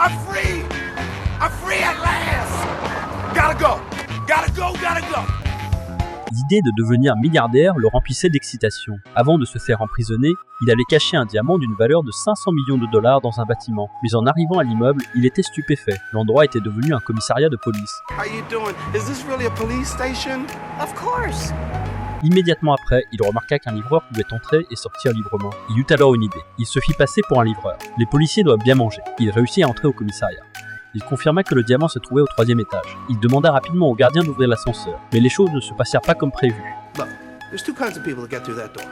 I'm free! I'm free at last! Gotta go! Gotta go! Gotta go! L'idée de devenir milliardaire le remplissait d'excitation. Avant de se faire emprisonner, il allait cacher un diamant d'une valeur de 500 millions de dollars dans un bâtiment. Mais en arrivant à l'immeuble, il était stupéfait. L'endroit était devenu un commissariat de police. How you doing? Is this really a police station? Of course. Immédiatement après, il remarqua qu'un livreur pouvait entrer et sortir librement. Il eut alors une idée. Il se fit passer pour un livreur. Les policiers doivent bien manger. Il réussit à entrer au commissariat. Il confirma que le diamant se trouvait au 3e étage. Il demanda rapidement au gardien d'ouvrir l'ascenseur. Mais les choses ne se passèrent pas comme prévu. Look, there's two kinds of people that get through that door.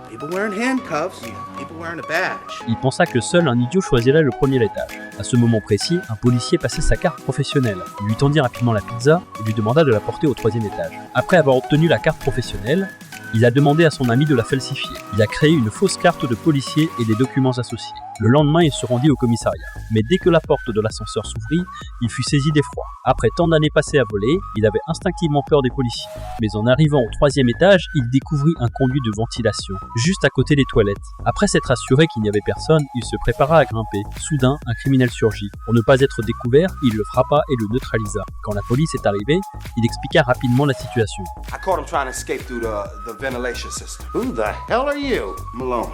People wearing handcuffs, people wearing a badge. Il pensa que seul un idiot choisirait le premier étage. À ce moment précis, un policier passait sa carte professionnelle. Il lui tendit rapidement la pizza et lui demanda de la porter au 3e étage. Après avoir obtenu la carte professionnelle, il a demandé à son ami de la falsifier. Il a créé une fausse carte de policier et des documents associés. Le lendemain, il se rendit au commissariat. Mais dès que la porte de l'ascenseur s'ouvrit, il fut saisi d'effroi. Après tant d'années passées à voler, il avait instinctivement peur des policiers. Mais en arrivant au 3e étage, il découvrit un conduit de ventilation, juste à côté des toilettes. Après s'être assuré qu'il n'y avait personne, il se prépara à grimper. Soudain, un criminel surgit. Pour ne pas être découvert, il le frappa et le neutralisa. Quand la police est arrivée, il expliqua rapidement la situation. I caught him trying to escape through the ventilation system. Who the hell are you? Malone.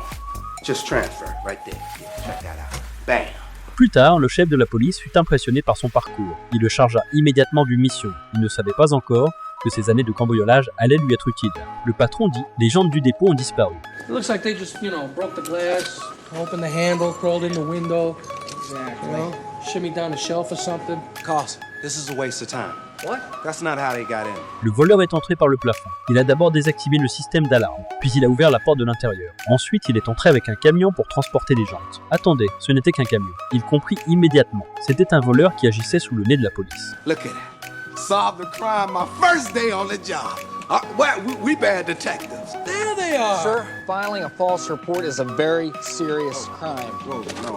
Just transfer, right there. Yeah, check that out. Bam. Plus tard, le chef de la police fut impressionné par son parcours. Il le chargea immédiatement d'une mission. Il ne savait pas encore que ces années de cambriolage allaient lui être utiles. Le patron dit « Les jantes du dépôt ont disparu ». It looks like they just, broke the glass, opened the handle, crawled in the window. Exactly. Shimmied down the shelf or something. Carson, this is a waste of time. What? That's not how they got in. Le voleur est entré par le plafond. Il a d'abord désactivé le système d'alarme, puis il a ouvert la porte de l'intérieur. Ensuite, il est entré avec un camion pour transporter les jantes. Attendez, ce n'était qu'un camion. Il comprit immédiatement. C'était un voleur qui agissait sous le nez de la police. Look at that. Solved the crime my first day on the job. We bad detectives. There they are! Sir, filing a false report is a very serious crime. Whoa, no,